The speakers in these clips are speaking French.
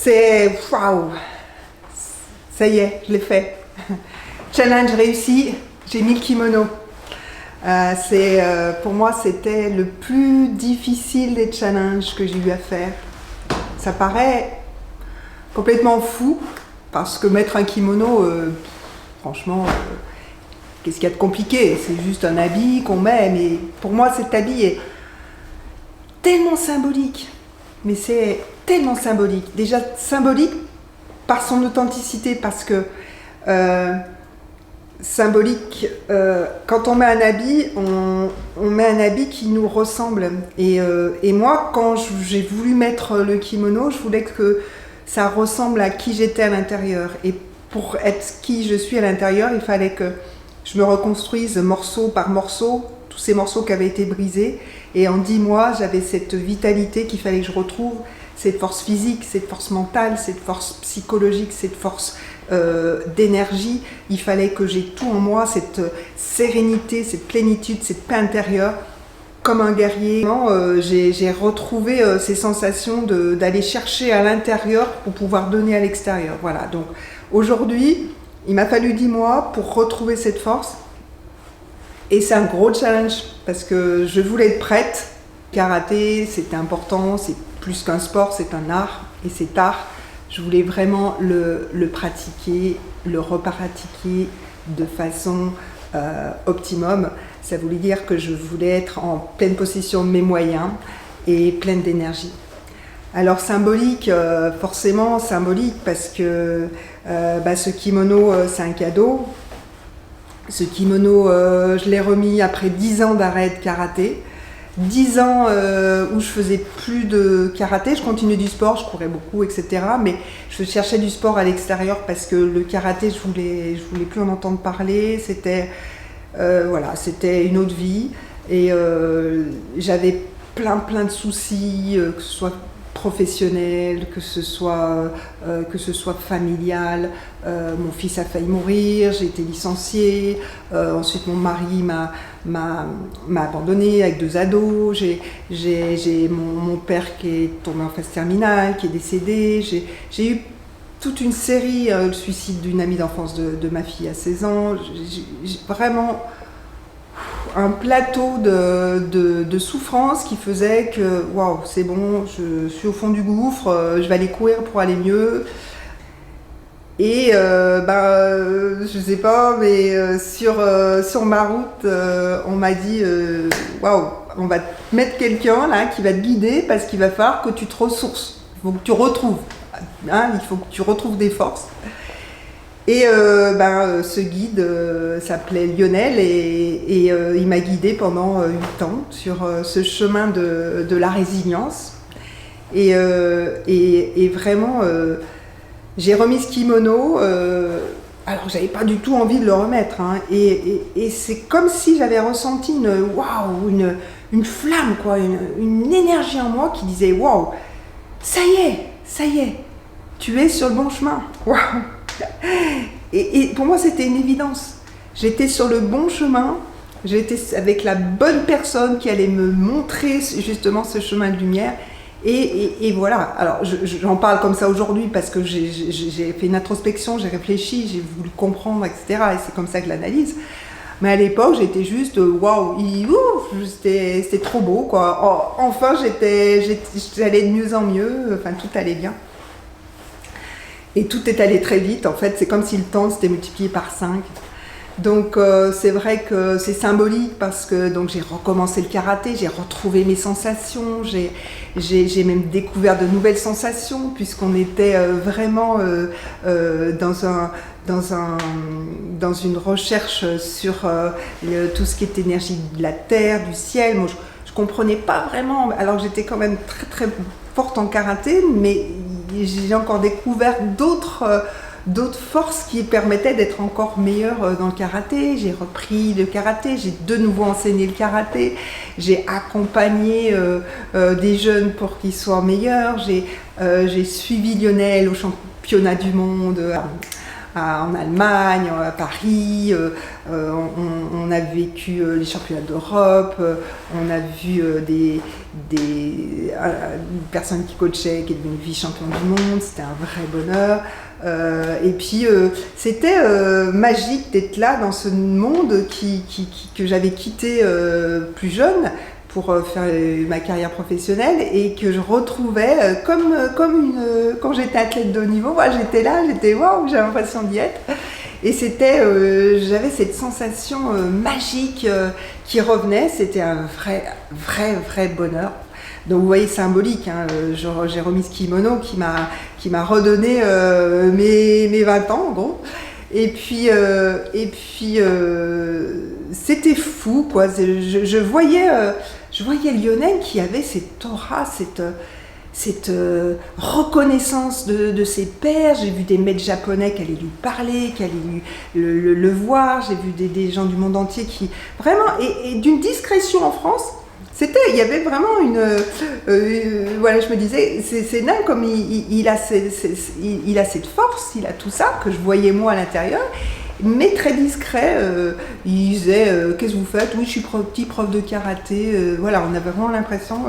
C'est waouh, ça y est, je l'ai fait. Challenge réussi, j'ai mis le kimono. Pour moi, c'était le plus difficile des challenges que j'ai eu à faire. Ça paraît complètement fou, parce que mettre un kimono, franchement, qu'est-ce qu'il y a de compliqué? C'est juste un habit qu'on met, mais pour moi, cet habit est tellement symbolique. Mais c'est tellement symbolique. Déjà symbolique par son authenticité, parce que symbolique, quand on met un habit, on met un habit qui nous ressemble. Et moi, quand j'ai voulu mettre le kimono, je voulais que ça ressemble à qui j'étais à l'intérieur. Et pour être qui je suis à l'intérieur, il fallait que je me reconstruise morceau par morceau, tous ces morceaux qui avaient été brisés. Et en 10 mois, j'avais cette vitalité qu'il fallait que je retrouve, cette force physique, cette force mentale, cette force psychologique, cette force d'énergie. Il fallait que j'ai tout en moi, cette sérénité, cette plénitude, cette paix intérieure, comme un guerrier. J'ai retrouvé ces sensations d'aller chercher à l'intérieur pour pouvoir donner à l'extérieur. Voilà, donc aujourd'hui, il m'a fallu 10 mois pour retrouver cette force. Et c'est un gros challenge parce que je voulais être prête. Karaté, c'était important, c'est plus qu'un sport, c'est un art. Et cet art, je voulais vraiment le pratiquer, le repratiquer de façon optimum. Ça voulait dire que je voulais être en pleine possession de mes moyens et pleine d'énergie. Alors symbolique, forcément symbolique, parce que ce kimono, c'est un cadeau. Ce kimono, je l'ai remis après 10 ans d'arrêt de karaté. 10 ans où je faisais plus de karaté, je continuais du sport, je courais beaucoup, etc. Mais je cherchais du sport à l'extérieur parce que le karaté, je voulais plus en entendre parler. C'était une autre vie. Et j'avais plein de soucis, que ce soit professionnel, que ce soit familial. Mon fils a failli mourir, j'ai été licenciée. Ensuite, mon mari m'a abandonnée avec 2 ados. J'ai mon père qui est tombé en phase terminale, qui est décédé. J'ai eu toute une série, le suicide d'une amie d'enfance de ma fille à 16 ans. J'ai vraiment un plateau de souffrance qui faisait que waouh, c'est bon, je suis au fond du gouffre, je vais aller courir pour aller mieux. Et je sais pas, mais sur ma route, on m'a dit waouh, on va te mettre quelqu'un là qui va te guider parce qu'il va falloir que tu te ressources, il faut que tu retrouves, il faut que tu retrouves des forces. Et ce guide s'appelait Lionel et il m'a guidée pendant 8 ans sur ce chemin de la résilience. Et vraiment, j'ai remis ce kimono, alors j'avais pas du tout envie de le remettre. Et c'est comme si j'avais ressenti une flamme, quoi, une énergie en moi qui disait waouh, ça y est, tu es sur le bon chemin. Waouh. Et pour moi, c'était une évidence. J'étais sur le bon chemin, j'étais avec la bonne personne qui allait me montrer justement ce chemin de lumière. Et voilà. Alors, j'en parle comme ça aujourd'hui parce que j'ai fait une introspection, j'ai réfléchi, j'ai voulu comprendre, etc. Et c'est comme ça que je l'analyse. Mais à l'époque, j'étais juste waouh, c'était trop beau, quoi. Enfin, j'allais de mieux en mieux, enfin, tout allait bien. Et tout est allé très vite, en fait, c'est comme si le temps s'était multiplié par 5. Donc c'est vrai que c'est symbolique parce que donc, j'ai recommencé le karaté, j'ai retrouvé mes sensations, j'ai même découvert de nouvelles sensations puisqu'on était vraiment dans une recherche sur tout ce qui est énergie de la terre, du ciel. Moi, je comprenais pas vraiment, alors j'étais quand même très très forte en karaté, mais j'ai encore découvert d'autres forces qui permettaient d'être encore meilleure dans le karaté. J'ai repris le karaté, j'ai de nouveau enseigné le karaté, j'ai accompagné des jeunes pour qu'ils soient meilleurs, j'ai suivi Lionel au championnat du monde. en Allemagne, à Paris, on a vécu les championnats d'Europe, on a vu une personne qui coachait, qui est devenue vice-championne du monde, c'était un vrai bonheur. Et puis c'était magique d'être là dans ce monde que j'avais quitté plus jeune pour faire ma carrière professionnelle et que je retrouvais quand j'étais athlète de haut niveau. Moi, j'étais là, waouh, j'avais l'impression d'y être. Et j'avais cette sensation magique qui revenait. C'était un vrai bonheur. Donc vous voyez, symbolique, hein, j'ai remis ce kimono qui m'a redonné mes 20 ans en gros. Et puis c'était fou, quoi. Je voyais Lionel qui avait cette aura, cette reconnaissance de ses pairs. J'ai vu des maîtres japonais qui allaient lui parler, qui allaient le voir. J'ai vu des gens du monde entier qui vraiment et d'une discrétion en France. Il y avait vraiment voilà, je me disais, c'est dingue comme il a cette force, il a tout ça que je voyais moi à l'intérieur, mais très discret. Il disait, qu'est-ce que vous faites? Oui, je suis petit prof de karaté. Voilà, on avait vraiment l'impression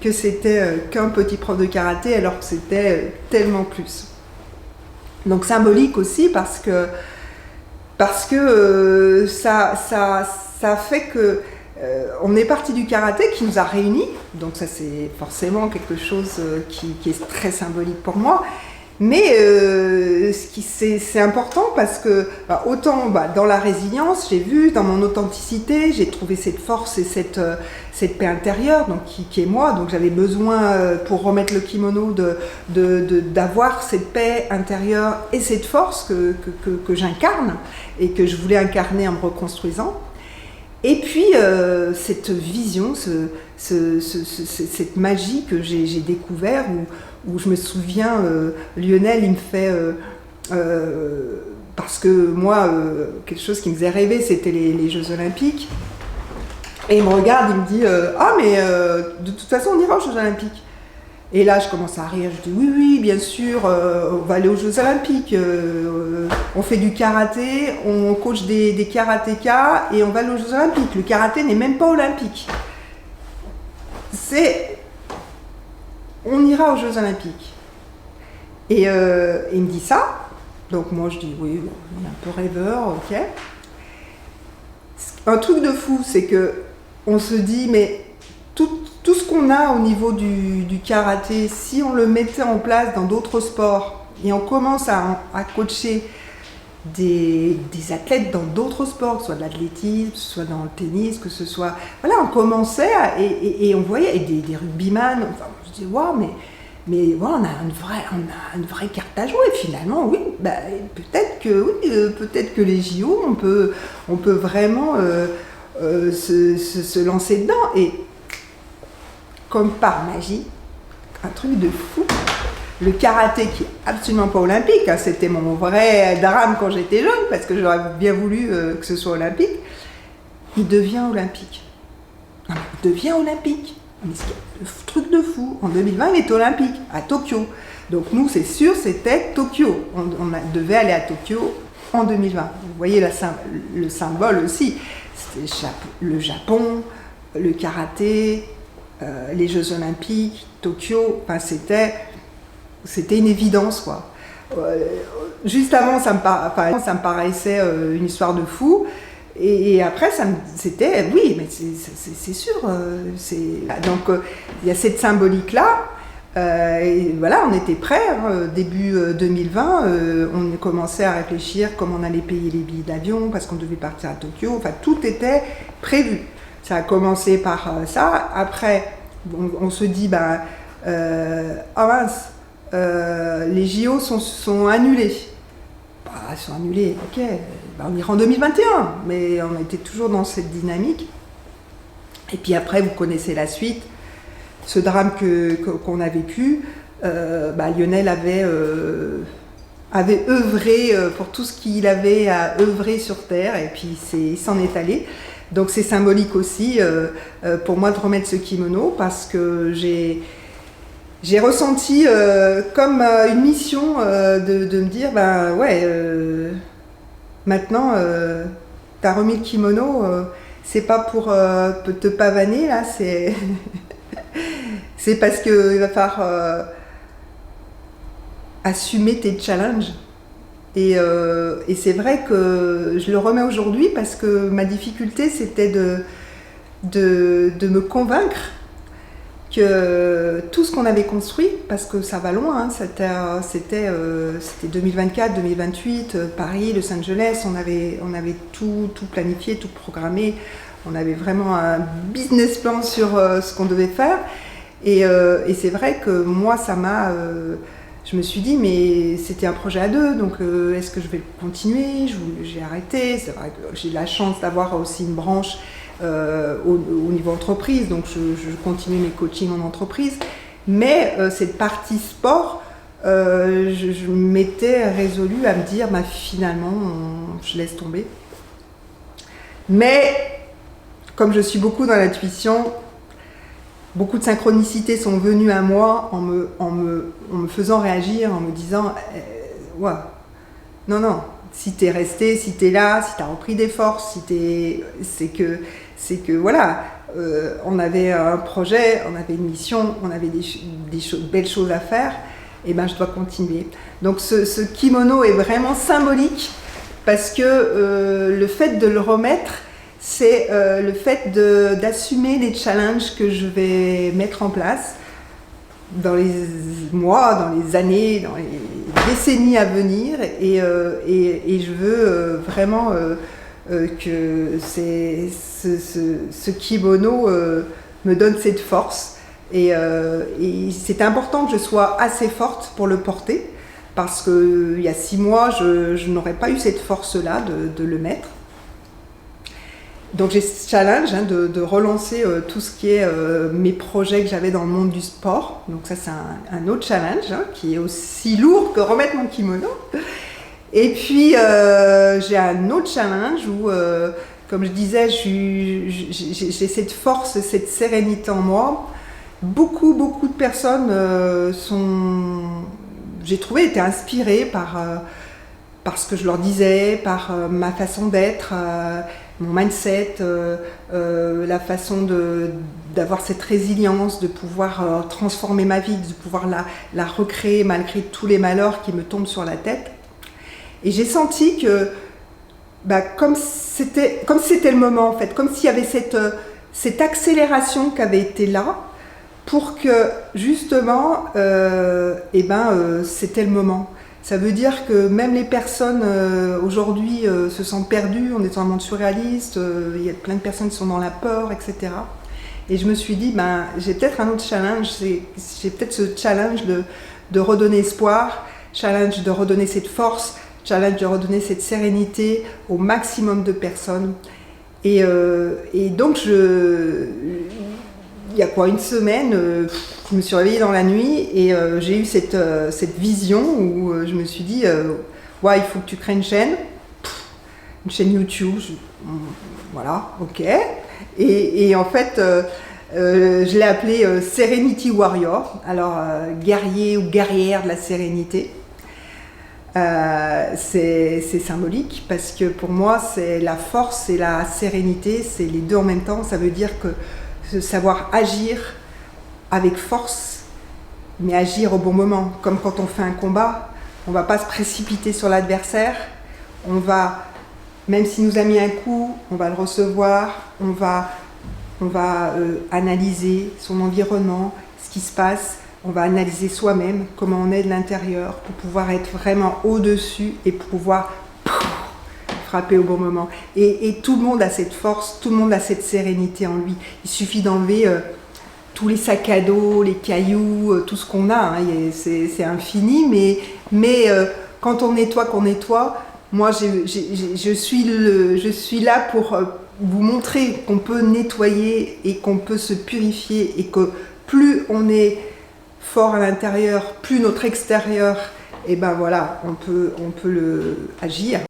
que c'était qu'un petit prof de karaté, alors que c'était tellement plus. Donc symbolique aussi parce que ça fait que on est parti du karaté qui nous a réunis, donc ça c'est forcément quelque chose qui est très symbolique pour moi. Mais c'est important parce que autant dans la résilience, j'ai vu, dans mon authenticité, j'ai trouvé cette force et cette paix intérieure, donc qui est moi. Donc j'avais besoin pour remettre le kimono d'avoir cette paix intérieure et cette force que j'incarne et que je voulais incarner en me reconstruisant. Et puis cette vision, cette magie que j'ai découvert, où je me souviens, Lionel, il me fait, parce que moi, quelque chose qui me faisait rêver, c'était les Jeux Olympiques. Et il me regarde, il me dit, mais de toute façon, on ira aux Jeux Olympiques. Et là, je commence à rire, je dis oui, bien sûr, on va aller aux Jeux Olympiques, on fait du karaté, on coach des karatékas et on va aller aux Jeux Olympiques. Le karaté n'est même pas olympique. On ira aux Jeux Olympiques. Et il me dit ça, donc moi je dis oui, il est un peu rêveur, ok. Un truc de fou, c'est que on se dit, mais tout ce qu'on a au niveau du karaté, si on le mettait en place dans d'autres sports et on commence à coacher des athlètes dans d'autres sports, que ce soit de l'athlétisme, que ce soit dans le tennis, que ce soit... Voilà, on commençait et on voyait des rugbyman, enfin, je disais, waouh, mais voilà, on a une vraie carte à jouer finalement, oui, peut-être que les JO, on peut vraiment se lancer dedans. Et comme par magie, un truc de fou. Le karaté qui est absolument pas olympique, hein, c'était mon vrai drame quand j'étais jeune, parce que j'aurais bien voulu que ce soit olympique, il devient olympique. Non, il devient olympique. Mais c'est le truc de fou. En 2020, il est olympique, à Tokyo. Donc nous, c'est sûr, c'était Tokyo. On devait aller à Tokyo en 2020. Vous voyez le symbole aussi. C'était le Japon, le karaté, les Jeux Olympiques, Tokyo, enfin c'était une évidence, quoi. Juste avant, ça me paraissait une histoire de fou, et après, c'était, oui, mais c'est sûr. Donc, il y a cette symbolique-là, et voilà, on était prêts, hein, début 2020, on commençait à réfléchir comment on allait payer les billets d'avion, parce qu'on devait partir à Tokyo, enfin, tout était prévu. Ça a commencé par ça. Après, on se dit, mince, les JO sont annulés. Ils sont annulés, ok, on ira en 2021, mais on était toujours dans cette dynamique. Et puis après, vous connaissez la suite, ce drame qu'on a vécu. Lionel avait œuvré pour tout ce qu'il avait à œuvrer sur Terre, et puis il s'en est allé. Donc c'est symbolique aussi pour moi de remettre ce kimono, parce que j'ai ressenti comme une mission de me dire, ben ouais, maintenant, t'as remis le kimono, c'est pas pour te pavaner, là, c'est parce qu'il va falloir assumer tes challenges. Et c'est vrai que je le remets aujourd'hui parce que ma difficulté, c'était de me convaincre que tout ce qu'on avait construit, parce que ça va loin, hein, c'était 2024, 2028, Paris, Los Angeles, on avait tout planifié, tout programmé, on avait vraiment un business plan sur ce qu'on devait faire. Et c'est vrai que moi, je me suis dit, mais c'était un projet à deux, donc est-ce que je vais continuer? J'ai arrêté. C'est vrai que j'ai la chance d'avoir aussi une branche au niveau entreprise, donc je continue mes coachings en entreprise. Mais cette partie sport, je m'étais résolue à me dire, bah, finalement, je laisse tomber. Mais comme je suis beaucoup dans l'intuition, beaucoup de synchronicités sont venues à moi en me faisant réagir, en me disant ouais, non, si t'es resté, si t'es là, si t'as repris des forces, c'est que voilà, on avait un projet, on avait une mission, on avait belles choses à faire, et ben je dois continuer. Donc ce kimono est vraiment symbolique parce que le fait de le remettre, c'est le fait d'assumer les challenges que je vais mettre en place dans les mois, dans les années, dans les décennies à venir. Et je veux vraiment que ce kimono me donne cette force. Et c'est important que je sois assez forte pour le porter, parce qu'il y a 6 mois, je n'aurais pas eu cette force-là de le mettre. Donc j'ai ce challenge de relancer tout ce qui est mes projets que j'avais dans le monde du sport. Donc ça c'est un autre challenge qui est aussi lourd que remettre mon kimono. Et puis j'ai un autre challenge où, comme je disais, j'ai cette force, cette sérénité en moi. Beaucoup de personnes j'ai trouvé, étaient inspirées par ce que je leur disais, par ma façon d'être, mon mindset, la façon d'avoir cette résilience, de pouvoir transformer ma vie, de pouvoir la recréer malgré tous les malheurs qui me tombent sur la tête. Et j'ai senti que, comme c'était le moment en fait, comme s'il y avait cette accélération qui avait été là, pour que justement, c'était le moment. Ça veut dire que même les personnes aujourd'hui se sentent perdues, on est dans un monde surréaliste, il y a plein de personnes qui sont dans la peur, etc. Et je me suis dit, j'ai peut-être un autre challenge, j'ai peut-être ce challenge de redonner espoir, challenge de redonner cette force, challenge de redonner cette sérénité au maximum de personnes. Et donc, il y a une semaine, je me suis réveillée dans la nuit et j'ai eu cette vision où je me suis dit ouais, il faut que tu crées une chaîne YouTube. Voilà, ok. Et en fait, je l'ai appelée Serenity Warrior, alors guerrier ou guerrière de la sérénité. C'est symbolique parce que pour moi, c'est la force et la sérénité, c'est les deux en même temps. Ça veut dire que savoir agir avec force, mais agir au bon moment. Comme quand on fait un combat, on ne va pas se précipiter sur l'adversaire, on va, même s'il nous a mis un coup, on va le recevoir, on va analyser son environnement, ce qui se passe, on va analyser soi-même, comment on est de l'intérieur, pour pouvoir être vraiment au-dessus et pour pouvoir frapper au bon moment. Et tout le monde a cette force, tout le monde a cette sérénité en lui. Il suffit d'enlever tous les sacs à dos, les cailloux, tout ce qu'on a. C'est infini, mais quand on nettoie, moi je suis là pour vous montrer qu'on peut nettoyer et qu'on peut se purifier et que plus on est fort à l'intérieur, plus notre extérieur, et voilà, on peut agir.